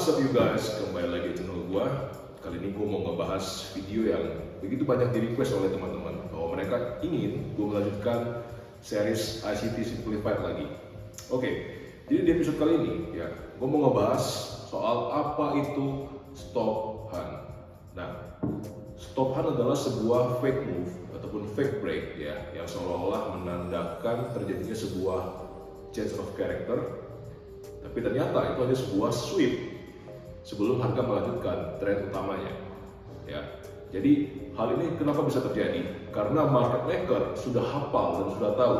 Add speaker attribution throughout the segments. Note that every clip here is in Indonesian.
Speaker 1: What's up you guys, kembali lagi di channel gua. Kali ini gua mau ngebahas video yang begitu banyak di request oleh teman-teman, bahwa mereka ingin gua melanjutkan series ICT Simplified lagi. Oke, jadi di episode kali ini ya, gua mau ngebahas soal apa itu stop hunt. Nah, stop hunt adalah sebuah fake move ataupun fake break ya, yang seolah-olah menandakan terjadinya sebuah change of character. Tapi ternyata itu hanya sebuah sweep sebelum harga melanjutkan tren utamanya. Ya, jadi hal ini kenapa bisa terjadi? Karena market maker sudah hafal dan sudah tahu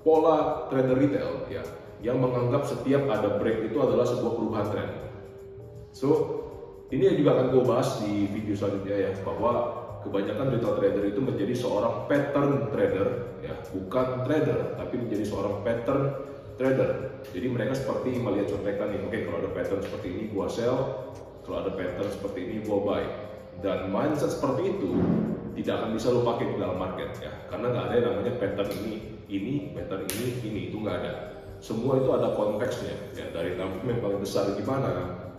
Speaker 1: pola trader retail ya, yang menganggap setiap ada break itu adalah sebuah perubahan tren. So, ini juga akan gue bahas di video selanjutnya ya, bahwa kebanyakan retail trader itu menjadi seorang pattern trader ya, bukan trader tapi menjadi seorang pattern trader. Jadi mereka seperti melihat contekan nih, oke, kalau ada pattern seperti ini gua sell, kalau ada pattern seperti ini gua buy. Dan mindset seperti itu tidak akan bisa lo pakai di dalam market ya, karena nggak ada yang namanya pattern ini, pattern ini, itu nggak ada. Semua itu ada konteksnya ya, dari time frame yang paling besar gimana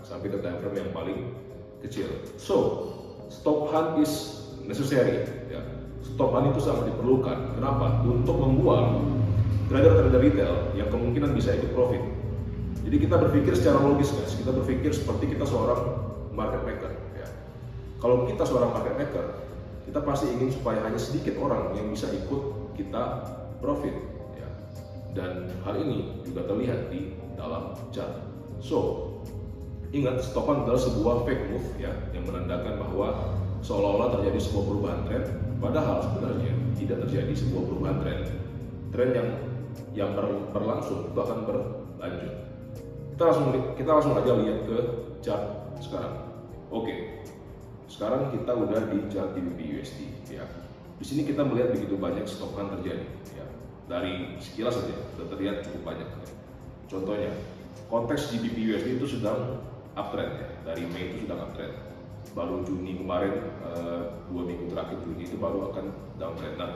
Speaker 1: sampai ke time frame yang paling kecil. So, stop hunt is necessary ya. Stop hunt itu sangat diperlukan. Kenapa? Untuk membuang trader-trader retail yang kemungkinan bisa ikut profit. Jadi kita berpikir secara logis guys, kita berpikir seperti kita seorang market maker ya. Kalau kita seorang market maker, kita pasti ingin supaya hanya sedikit orang yang bisa ikut kita profit ya. Dan hal ini juga terlihat di dalam chart. So, ingat, stop hunt adalah sebuah fake move ya, yang menandakan bahwa seolah-olah terjadi sebuah perubahan tren, padahal sebenarnya tidak terjadi sebuah perubahan tren. Tren yang berlangsung itu akan berlanjut. Kita langsung aja lihat ke chart sekarang. Oke, sekarang kita udah di chart GBP USD ya. Di sini kita melihat begitu banyak stop hunt terjadi ya. Dari sekilas saja sudah terlihat cukup banyak ya. Contohnya, konteks GBP USD itu sedang uptrend ya. Dari Mei itu sedang uptrend. Baru Juni kemarin, 2 minggu terakhir Juni itu baru akan downtrend. Nah,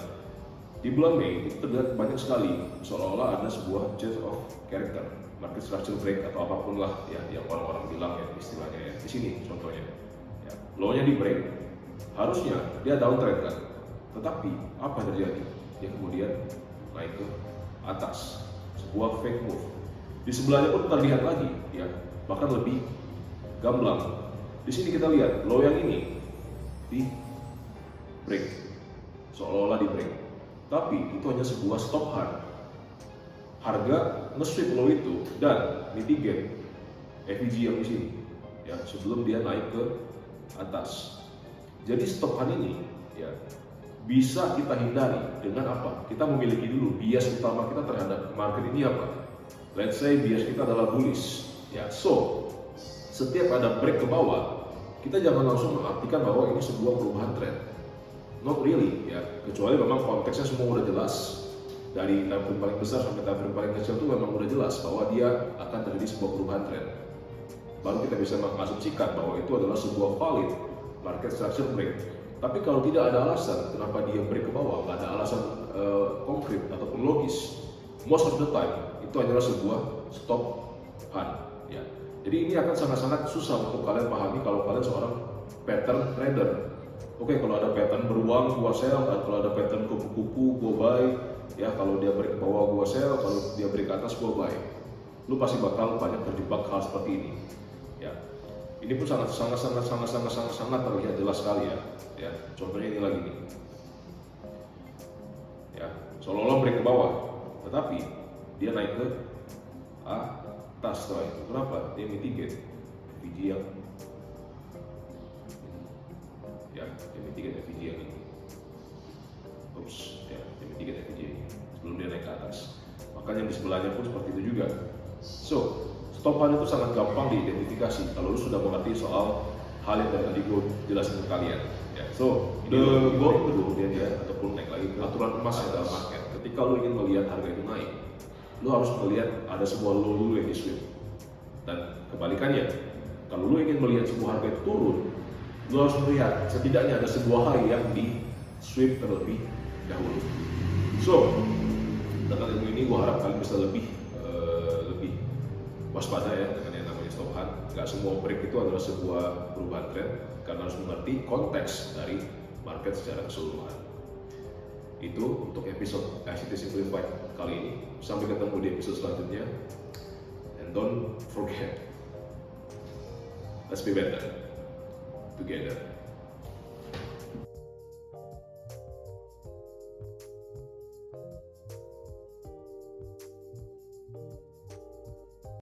Speaker 1: di bulan Mei itu terlihat banyak sekali seolah-olah ada sebuah change of character, market structure break atau apapun lah ya yang orang-orang bilang ya istilahnya ya. Di sini contohnya ya, low-nya di break, harusnya dia downtrend kan, tetapi apa yang terjadi? Dia kemudian naik ke atas, sebuah fake move. Di sebelahnya pun terlihat lagi ya, bahkan lebih gamblang. Di sini kita lihat low yang ini di break, seolah-olah di break. Tapi itu hanya sebuah stop hunt. Harga nge-sweep low itu dan mitigate FEG yang di sini ya, sebelum dia naik ke atas. Jadi stop hunt ini ya bisa kita hindari dengan apa? Kita memiliki dulu bias utama kita terhadap market ini apa? Let's say bias kita adalah bullish ya. So, setiap ada break ke bawah, kita jangan langsung mengartikan bahwa ini sebuah perubahan tren. Not really ya, kecuali memang konteksnya semua udah jelas, dari time frame paling besar sampai time frame paling kecil itu memang udah jelas bahwa dia akan terjadi sebuah perubahan tren. Baru kita bisa mengasumsikan bahwa itu adalah sebuah valid market structure break. Tapi kalau tidak ada alasan kenapa dia break ke bawah, nggak ada alasan konkret ataupun logis, most of the time itu hanyalah sebuah stop hunt ya. Jadi ini akan sangat-sangat susah untuk kalian pahami kalau kalian seorang pattern trader. Oke, kalau ada pattern beruang gua sell, kalau ada pattern kupu-kupu gua buy ya, kalau dia break ke bawah gua sell, kalau dia break ke atas gua buy. Lu pasti bakal banyak terjebak hal seperti ini ya. Ini pun sangat terlihat jelas sekali ya. Contohnya ini lagi nih ya, seolah-olah break ke bawah tetapi dia naik ke atas setelah itu. Kenapa? Dia mitigate FEG yang ya, dia mitigate FEG yang ini. Ya, dia mitigate FEG ini sebelum dia naik ke atas. Makanya di sebelahnya pun seperti itu juga. So, stop hunt itu sangat gampang diidentifikasi kalau lu sudah mengerti soal hal yang tadi gue jelasin ke kalian ya. So, the goal kemudian ya, ataupun naik lagi aturan emas ya dalam market. Ketika lu ingin melihat harga itu naik, lu harus melihat ada sebuah low dulu yang di sweep. Dan kebalikannya, kalau lu ingin melihat sebuah harga itu turun, lu harus melihat setidaknya ada sebuah high yang di sweep terlebih dahulu. So, dengan ilmu ini gue harap kalian bisa lebih waspada ya dengan yang namanya stop hunt. Nggak semua break itu adalah sebuah perubahan tren, karena harus mengerti konteks dari market secara keseluruhan. Itu untuk episode ICT Simplified kali ini. Sampai ketemu di episode selanjutnya. And don't forget, let's be better together.